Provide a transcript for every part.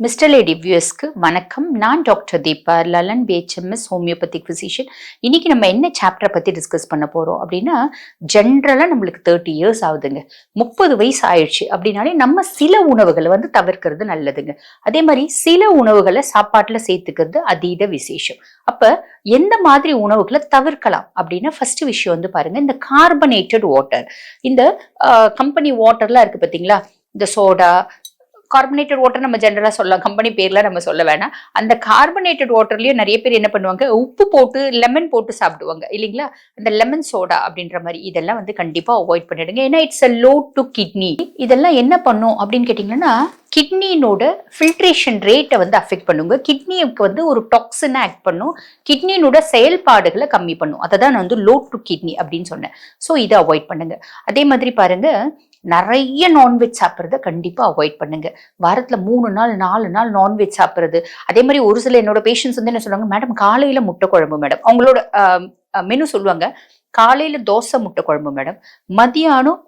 Mister lady வியூஸ்க்கு வணக்கம். நான் doctor Deepa Lalan BHMS homeopathic physician. இன்னைக்கு நம்ம என்ன சாப்டரை பத்தி டிஸ்கஸ் பண்ண போறோம் அப்படின்னா, ஜென்ரலா நம்மளுக்கு 30 இயர்ஸ் ஆகுதுங்க, 30 வயசு ஆயிடுச்சு அப்படின்னாலே நம்ம சில உணவுகளை தவிர்க்கிறது நல்லதுங்க. அதே மாதிரி சில உணவுகளை சாப்பாட்டுல சேர்த்துக்கிறது அதீத விசேஷம். அப்ப எந்த மாதிரி உணவுகளை தவிர்க்கலாம் அப்படின்னா, ஃபர்ஸ்ட் விஷயம் பாருங்க, இந்த கார்பனேட்டட் வாட்டர். இந்த கம்பெனி வாட்டர்லாம் இருக்கு பாத்தீங்களா, இந்த சோடா கார்பனேட்டட் வாட்டர் நம்ம ஜென்ரலா சொல்லலாம், கம்பெனி பேர்ல நம்ம சொல்ல வேணாம். அந்த கார்பனேட்டட் வாட்டர்லயே நிறைய பேர் என்ன பண்ணுவாங்க, உப்பு போட்டு லெமன் போட்டு சாப்பிடுவாங்க இல்லைங்களா, அந்த லெமன் சோடா அப்படின்ற மாதிரி. இதெல்லாம் கண்டிப்பா அவாய்ட் பண்ணிடுங்க. ஏன்னா it's a low to kidney. இதெல்லாம் என்ன பண்ணும் அப்படின்னு கேட்டீங்கன்னா, கிட்னியோட ஃபில்ட்ரேஷன் ரேட்டை அஃபெக்ட் பண்ணுங்க. கிட்னிக்கு ஒரு டாக்ஸினை ஆக்ட் பண்ணும், கிட்னியோட செயல்பாடுகளை கம்மி பண்ணும். அதை தான் நான் லோ டு கிட்னி அப்படின்னு சொன்னேன். ஸோ இதை அவாய்ட் பண்ணுங்க. அதே மாதிரி பாருங்க, நிறைய நான்வெஜ் சாப்பிட்றத கண்டிப்பா அவாய்ட் பண்ணுங்க. வாரத்துல 3 நாள் 4 நாள் நான்வெஜ் சாப்பிட்றது. அதே மாதிரி ஒரு சில என்னோட பேஷண்ட்ஸ் என்ன சொல்லுவாங்க, மேடம் காலையில முட்டை குழம்பு மேடம், அவங்களோட மெனு சொல்லுவாங்க, காலையில தோசை முட்டை குழம்பு மேடம், மதியானம்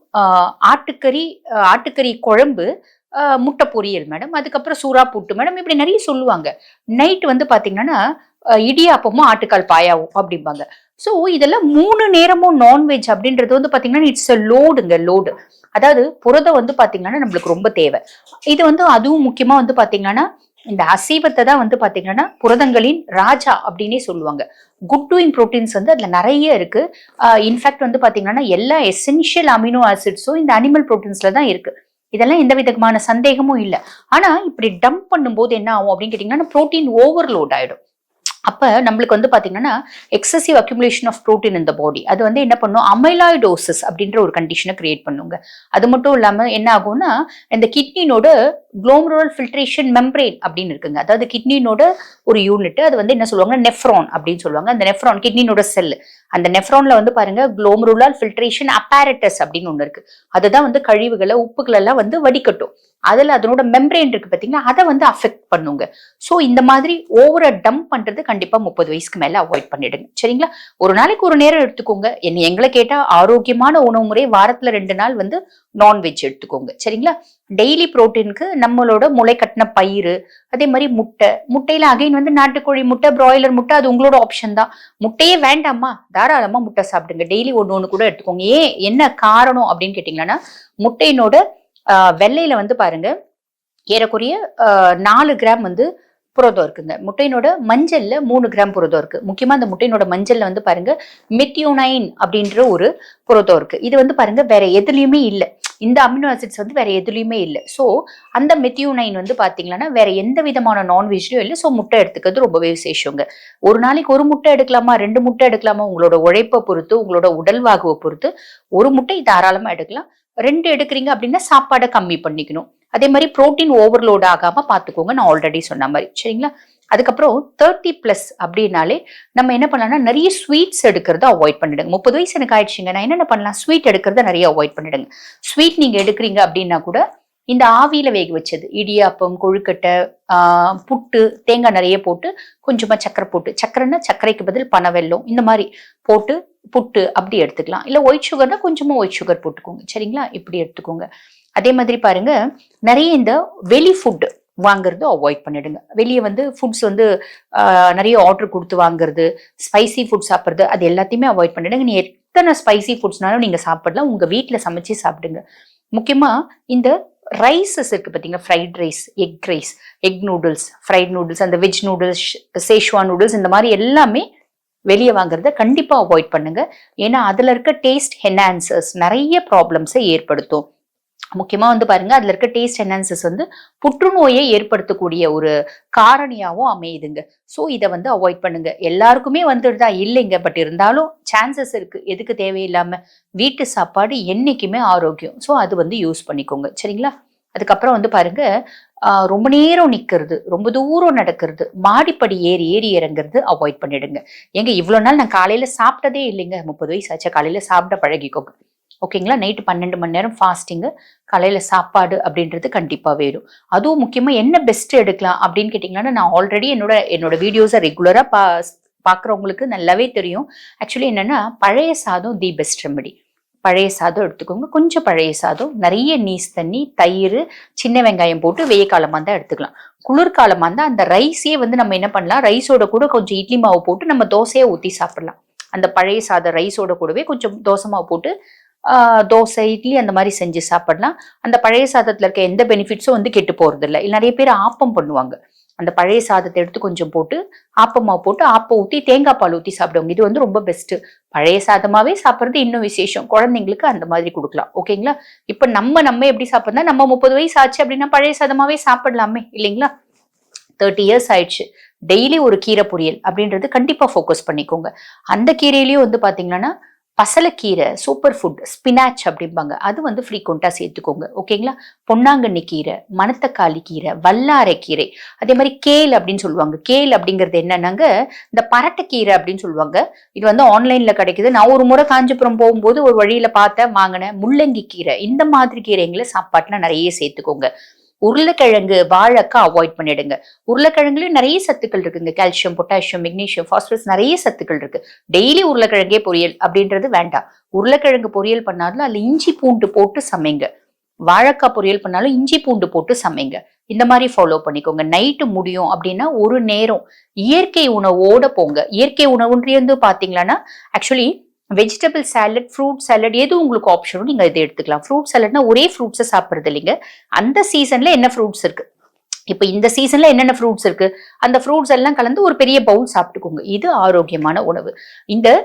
ஆட்டுக்கறி குழம்பு முட்டை பொரியல் மேடம், அதுக்கப்புறம் சூறா புட்டு மேடம், இப்படி நிறைய சொல்லுவாங்க. நைட் பாத்தீங்கன்னா இடியாப்பமும் ஆட்டுக்கால் பாயாவும் அப்படிம்பாங்க. ஸோ இதெல்லாம் 3 நேரமும் நான்வெஜ் அப்படின்றது பாத்தீங்கன்னா இட்ஸ் அ லோடுங்க, லோடு. அதாவது புரதம் பாத்தீங்கன்னா நம்மளுக்கு ரொம்ப தேவை. இது அதுவும் முக்கியமா பாத்தீங்கன்னா இந்த அசைவத்தை தான் பாத்தீங்கன்னா புரதங்களின் ராஜா அப்படின்னே சொல்லுவாங்க. குட் டூயிங் ப்ரோட்டீன்ஸ் அதுல நிறைய இருக்கு. இன்ஃபேக்ட் பாத்தீங்கன்னா எல்லா எசென்ஷியல் அமினோ ஆசிட்ஸும் இந்த அனிமல் ப்ரோட்டீன்ஸ்ல தான் இருக்கு. இதெல்லாம் எந்த விதமான சந்தேகமும் இல்லை. ஆனா இப்படி டம்ப் பண்ணும்போது என்ன ஆகும் அப்படின்னு கேட்டீங்கன்னா, ப்ரோட்டீன் ஓவர்லோட் ஆயிடும். அப்ப நம்மளுக்கு பாத்தீங்கன்னா எக்ஸசிவ் அக்யூமுலேஷன் ஆஃப் ப்ரோட்டீன் இந்த பாடி, அது என்ன பண்ணும், அமைலாய்டோசிஸ் அப்படின்ற ஒரு கண்டிஷனை கிரியேட் பண்ணுங்க. அது மட்டும் இல்லாம என்ன ஆகும்னா, இந்த கிட்னியோட குளோமருலர் ஃபில்ட்ரேஷன் மெம்பரேன் அப்படின்னு இருக்குங்க. அதாவது கிட்னியோட ஒரு யூனிட், அது என்ன சொல்லுவாங்க, நெஃப்ரான் அப்படின்னு சொல்லுவாங்க. அந்த நெஃப்ரான் கிட்னியோட செல். அந்த நெஃப்ரான்ல பாருங்க, குளோமருலர் ஃபில்ட்ரேஷன் அப்பேரட்டஸ் அப்படின்னு ஒண்ணு இருக்கு. அதுதான் கழிவுகளை உப்புகள் எல்லாம் வடிகட்டும். அதுல அதனோட மெம்பரேன் இருக்கு பாத்தீங்கன்னா, அதை அஃபெக்ட் பண்ணுங்க. சோ இந்த மாதிரி ஓவரா டம்ப் பண்றது கண்டிப்பா 30 வயசுக்கு மேல அவாய்ட் பண்ணிடுங்க. சரிங்களா? ஒரு நாளைக்கு ஒரு நேரம் எடுத்துக்கோங்க. எங்களை கேட்டா ஆரோக்கியமான உணவு முறை, வாரத்துல 2 நாள் நான்வெஜ் எடுத்துக்கோங்க. சரிங்களா? டெய்லி புரோட்டீனுக்கு நம்மளோட முளை கட்டின பயிறு, அதே மாதிரி முட்டையில அகைன் நாட்டுக்கோழி முட்டை, பிராய்லர் முட்டை, அது உங்களோட ஆப்ஷன் தான். முட்டையே வேண்டாமா, தாராளமா முட்டை சாப்பிடுங்க. டெய்லி ஒண்ணு கூட எடுத்துக்கோங்க. என்ன காரணம் அப்படின்னு கேட்டீங்கன்னா, முட்டையினோட வெள்ளையில பாருங்க, ஏறக்குறைய 4 கிராம் புரதம் இருக்குங்க. முட்டையினோட மஞ்சள்ல 3 கிராம் புரதம் இருக்கு. முக்கியமா அந்த முட்டையினோட மஞ்சள்ல பாருங்க, மெத்தியோனைன் அப்படின்ற ஒரு புரதம் இருக்கு. இது பாருங்க வேற எதுலயுமே இல்லை. இந்த அமினோ ஆசிட்ஸ் வேற எதுலயுமே இல்லை. ஸோ அந்த மெத்தியோனைன் பாத்தீங்கன்னா வேற எந்த விதமான நான்வெஜ்லயும் இல்லை. ஸோ முட்டை எடுத்துக்கிறது ரொம்பவே விசேஷங்க. ஒரு நாளைக்கு ஒரு முட்டை எடுக்கலாமா, 2 முட்டை எடுக்கலாமா, உங்களோட உழைப்பை பொறுத்து, உங்களோட உடல்வாகுவை பொறுத்து ஒரு முட்டை தாராளமா எடுக்கலாம். 2 எடுக்கிறீங்க அப்படின்னா சாப்பாடை கம்மி பண்ணிக்கணும். அதே மாதிரி புரோட்டீன் ஓவர்லோட் ஆகாம பாத்துக்கோங்க, நான் ஆல்ரெடி சொன்ன மாதிரி. சரிங்களா? அதுக்கப்புறம் 30+ அப்படின்னாலே நம்ம என்ன பண்ணலாம்னா, நிறைய ஸ்வீட்ஸ் எடுக்கிறத அவாய்ட் பண்ணிடுங்க. 30 வயசு எனக்கு ஆயிடுச்சுங்க, நான் என்ன பண்ணலாம், ஸ்வீட் எடுக்கிறத நிறைய அவாய்ட் பண்ணிடுங்க. ஸ்வீட் நீங்க எடுக்கிறீங்க அப்படின்னா கூட இந்த ஆவியில வேக வச்சது, இடியாப்பம், கொழுக்கட்டை, புட்டு, தேங்காய் நிறைய போட்டு கொஞ்சமா சக்கரை போட்டு, சக்கரைன்னா சர்க்கரைக்கு பதில் பனவெல்லம், இந்த மாதிரி போட்டு புட்டு அப்படி எடுத்துக்கலாம். இல்ல ஒயிட் சுகர்னா கொஞ்சமா ஒயிட் சுகர் போட்டுக்கோங்க. சரிங்களா? இப்படி எடுத்துக்கோங்க. அதே மாதிரி பாருங்க, நிறைய இந்த வெளி ஃபுட் வாங்குறது அவாய்ட் பண்ணிடுங்க. வெளியே ஃபுட்ஸ் நிறைய ஆர்டர் கொடுத்து வாங்குறது, ஸ்பைசி ஃபுட் சாப்பிட்றது, அது எல்லாத்தையுமே அவாய்ட் பண்ணிடுங்க. நீ எத்தனை ஸ்பைசி ஃபுட்ஸ்னாலும் நீங்க சாப்பிடலாம், உங்க வீட்டுல சமைச்சு சாப்பிடுங்க. முக்கியமா இந்த ரைஸஸ் இருக்கு பாத்தீங்கன்னா, fried rice, egg noodles, fried noodles, அந்த வெஜ் நூடுல்ஸ், சேஷ்வான் நூடுல்ஸ், இந்த மாதிரி எல்லாமே வெளியே வாங்குறத கண்டிப்பா அவாய்ட் பண்ணுங்க. ஏன்னா அதுல இருக்க டேஸ்ட் என்ஹான்சர்ஸ் நிறைய ப்ராப்ளம்ஸை ஏற்படுத்தும். முக்கியமா பாருங்க, அதுல இருக்க டேஸ்ட் என்ஹான்சர்ஸ் புற்றுநோயை ஏற்படுத்தக்கூடிய ஒரு காரணியாவும் அமையுதுங்க. சோ இதை அவாய்ட் பண்ணுங்க. எல்லாருக்குமே வந்துடுதா இல்லைங்க, பட் இருந்தாலும் சான்சஸ் இருக்கு. எதுக்கு தேவையில்லாம வீட்டு சாப்பாடு என்னைக்குமே ஆரோக்கியம். சோ அது யூஸ் பண்ணிக்கோங்க. சரிங்களா? அதுக்கப்புறம் பாருங்க, ரொம்ப நேரம் நிக்கிறது, ரொம்ப தூரம் நடக்கிறது, மாடிப்படி ஏறி இறங்குறது அவாய்ட் பண்ணிடுங்க. ஏங்க இவ்வளவு நாள் நான் காலையில சாப்பிட்டதே இல்லைங்க, 30 வயசு ஆச்சா, காலையில சாப்பிட பழகிக்கோங்க. ஓகேங்களா? நைட்டு 12 மணி நேரம் ஃபாஸ்டிங்கு, காலையில சாப்பாடு அப்படின்றது கண்டிப்பா வேணும். அதுவும் முக்கியமா என்ன பெஸ்ட் எடுக்கலாம் அப்படின்னு கேட்டீங்கன்னா, நான் ஆல்ரெடி என்னோட வீடியோஸை ரெகுலரா பாக்குறவங்களுக்கு நல்லாவே தெரியும். ஆக்சுவலி என்னன்னா, பழைய சாதம் தி பெஸ்ட் ரெமெடி. பழைய சாதம் எடுத்துக்கோங்க. கொஞ்சம் பழைய சாதம், நிறைய நீஸ் தண்ணி, தயிர், சின்ன வெங்காயம் போட்டு வெய்ய காலமா தான் எடுத்துக்கலாம். குளிர்காலமா இருந்தா அந்த ரைஸே வந்து நம்ம என்ன பண்ணலாம், ரைஸோட கூட கொஞ்சம் இட்லி மாவு போட்டு நம்ம தோசையா ஊத்தி சாப்பிடலாம். அந்த பழைய சாதம் ரைஸோட கூடவே கொஞ்சம் தோசை மாவு போட்டு தோசை, இட்லி அந்த மாதிரி செஞ்சு சாப்பிடலாம். அந்த பழைய சாதத்துல இருக்க எந்த பெனிஃபிட்ஸும் வந்து கெட்டு போறது இல்லை. நிறைய பேர் ஆப்பம் பண்ணுவாங்க. அந்த பழைய சாதத்தை எடுத்து கொஞ்சம் போட்டு ஆப்பமாவு போட்டு ஆப்பம் ஊத்தி தேங்காய் பால் ஊத்தி சாப்பிடுவாங்க. இது வந்து ரொம்ப பெஸ்ட். பழைய சாதமாவே சாப்பிடுறது இன்னும் விசேஷம். குழந்தைங்களுக்கு அந்த மாதிரி கொடுக்கலாம். ஓகேங்களா? இப்ப நம்ம எப்படி சாப்பிடலாம், நம்ம 30 வயசு ஆச்சு அப்படின்னா பழைய சாதமாவே சாப்பிடலாமே இல்லைங்களா? 30 இயர்ஸ் ஆயிடுச்சு. டெய்லி ஒரு கீரை பொரியல் அப்படின்றது கண்டிப்பா ஃபோக்கஸ் பண்ணிக்கோங்க. அந்த கீரையிலயும் வந்து பாத்தீங்கன்னா பசலைக்கீரை சூப்பர் ஃபுட், ஸ்பினாச் அப்படிம்பாங்க. அது வந்து ஃப்ரீக்வெண்டா சேர்த்துக்கோங்க. ஓகேங்களா? பொன்னாங்கண்ணி கீரை, மணத்தக்காளி கீரை, வல்லாரை கீரை, அதே மாதிரி கேல் அப்படின்னு சொல்லுவாங்க. கேல் அப்படிங்கிறது என்னன்னாங்க இந்த பரட்டைக்கீரை அப்படின்னு சொல்லுவாங்க. இது வந்து ஆன்லைன்ல கிடைக்குது. நான் ஒரு முறை காஞ்சிபுரம் போகும்போது ஒரு வழியில பார்த்தேன், வாங்கினேன். முள்ளங்கி கீரை, இந்த மாதிரி கீரைங்களை சாப்பாட்டுல நிறைய சேர்த்துக்கோங்க. உருளைக்கிழங்கு, வாழைக்காய் அவாய்ட் பண்ணிடுங்க. உருளைக்கிழங்குலயும் நிறைய சத்துக்கள் இருக்குங்க. கால்சியம், பொட்டாசியம், மெக்னீசியம், பாஸ்பரஸ், நிறைய சத்துக்கள் இருக்கு. டெய்லி உருளைக்கிழங்கே பொரியல் அப்படின்றது வேண்டாம். உருளைக்கிழங்கு பொரியல் பண்ணாலும் அதுல இஞ்சி பூண்டு போட்டு சமைங்க. வாழைக்காய் பொரியல் பண்ணாலும் இஞ்சி பூண்டு போட்டு சமைங்க. இந்த மாதிரி ஃபாலோ பண்ணிக்கோங்க. நைட்டு முடியும் அப்படின்னா ஒரு நேரம் இயற்கை உணவோட போங்க. இயற்கை உணவுன்றது பாத்தீங்கன்னா actually vegetable salad, fruit salad, எது உங்களுக்கு ஆப்ஷனும் நீங்க இதை எடுத்துக்கலாம். ஃப்ரூட் சாலட்னா ஒரே ஃப்ரூட்ஸை சாப்பிடுறது இல்லைங்க. அந்த சீசன்ல என்ன ஃப்ரூட்ஸ் இருக்கு, இப்ப இந்த சீசன்ல என்னென்ன ஃப்ரூட்ஸ் இருக்கு, அந்த ஃப்ரூட்ஸ் எல்லாம் கலந்து ஒரு பெரிய பவுல் சாப்பிட்டுக்கோங்க. இது ஆரோக்கியமான உணவு.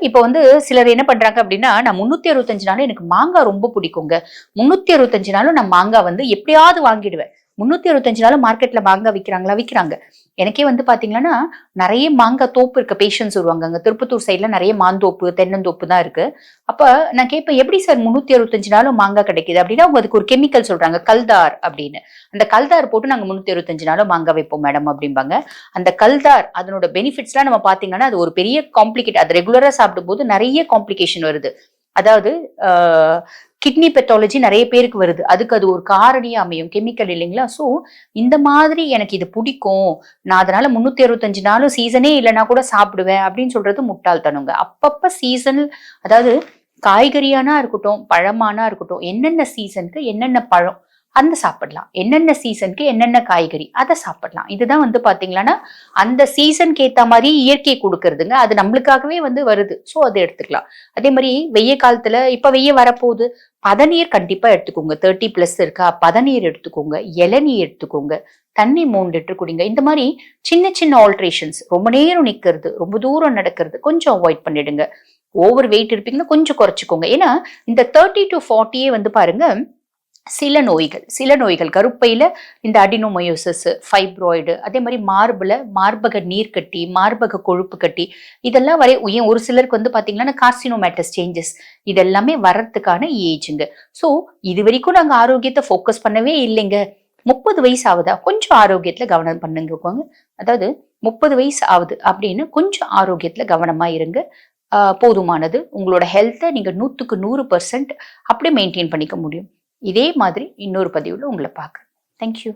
இப்ப வந்து சிலர் என்ன பண்றாங்க அப்படின்னா, நான் 365 நாளும் எனக்கு மாங்காய் ரொம்ப பிடிக்குங்க. 365 நாளும் நான் மாங்காய் வந்து எப்படியாவது வாங்கிடுவேன். 365 நாளும் மார்க்கெட்ல மாங்காய் விற்கிறாங்களா? விற்கிறாங்க. எனக்கே வந்து பாத்தீங்கன்னா நிறைய மாங்காய் தோப்பு இருக்க பேஷன்ஸ் வருவாங்க. அங்க திருப்பத்தூர் சைட்ல நிறைய மாந்தோப்பு, தென்னந்தோப்பு தான் இருக்கு. அப்ப நான் கேட்பேன், எப்படி சார் 365 நாளும் மாங்காய் கிடைக்குது அப்படின்னா, அவங்க அதுக்கு ஒரு கெமிக்கல் சொல்றாங்க, கல்தார் அப்படின்னு. அந்த கல்தார் போட்டு நாங்க 365 நாளும் மாங்காய் வைப்போம் மேடம் அப்படிம்பாங்க. அந்த கல்தார் அதனோட பெனிஃபிட்ஸ் எல்லாம் நம்ம பாத்தீங்கன்னா அது ஒரு பெரிய காம்ப்ளிகேட். அது ரெகுலரா சாப்பிடும் போது நிறைய காம்ப்ளிகேஷன் வருது. அதாவது கிட்னி பெத்தாலஜி நிறைய பேருக்கு வருது. அதுக்கு அது ஒரு காரணியா அமையும், கெமிக்கல் இல்லைங்களா? ஸோ இந்த மாதிரி எனக்கு இது பிடிக்கும், நான் அதனால 365 நாளும் சீசனே இல்லைன்னா கூட சாப்பிடுவேன் அப்படின்னு சொல்றது முட்டாள்தனங்க. அப்பப்ப சீசன், அதாவது காய்கறியானா இருக்கட்டும், பழமானா இருக்கட்டும், என்னென்ன சீசனுக்கு என்னென்ன பழம் அந்த சாப்பிடலாம், என்னென்ன சீசனுக்கு என்னென்ன காய்கறி அதை சாப்பிடலாம். இதுதான் வந்து பாத்தீங்கன்னா அந்த சீசனுக்கு ஏத்த மாதிரி இயற்கை கொடுக்கறதுங்க. அது நம்மளுக்காகவே வந்து வருது. ஸோ அதை எடுத்துக்கலாம். அதே மாதிரி வெய்ய காலத்துல இப்ப வெய்ய வரப்போகுது, பதநீர் கண்டிப்பா எடுத்துக்கோங்க. 30+ இருக்கா, பதநீர் எடுத்துக்கோங்க, இளநீர் எடுத்துக்கோங்க, தண்ணி 3 லிட்டர் குடிங்க. இந்த மாதிரி சின்ன சின்ன ஆல்ட்ரேஷன்ஸ், ரொம்ப நேரம் நிக்கிறது, ரொம்ப தூரம் நடக்கிறது கொஞ்சம் அவாய்ட் பண்ணிடுங்க. ஓவர் வெயிட் இருப்பீங்கன்னா கொஞ்சம் குறைச்சிக்கோங்க. ஏன்னா இந்த 30 to 40 வந்து பாருங்க, சில நோய்கள் கருப்பையில இந்த அடினோமயோசிஸ், ஃபைப்ராய்டு, அதே மாதிரி மார்பக நீர்க்கட்டி, மார்பக கொழுப்பு கட்டி, இதெல்லாம் ஒரு சிலருக்கு வந்து பாத்தீங்கன்னா கார்சினோமேட்டஸ் சேஞ்சஸ், இதெல்லாமே வர்றதுக்கான ஏஜுங்க. ஸோ இது வரைக்கும் நாங்க ஆரோக்கியத்தை ஃபோக்கஸ் பண்ணவே இல்லைங்க. 30 வயசு ஆகுதா, கொஞ்சம் ஆரோக்கியத்துல கவனம் பண்ணுங்க. அதாவது 30 வயசு ஆகுது அப்படின்னு கொஞ்சம் ஆரோக்கியத்துல கவனமா இருங்க. போதுமானது. உங்களோட ஹெல்த்தை நீங்க 100க்கு 100% அப்படி மெயின்டைன் பண்ணிக்க முடியும். இதே மாதிரி இன்னொரு பதிவுல உங்களை பார்க்குறேன். தேங்க்யூ.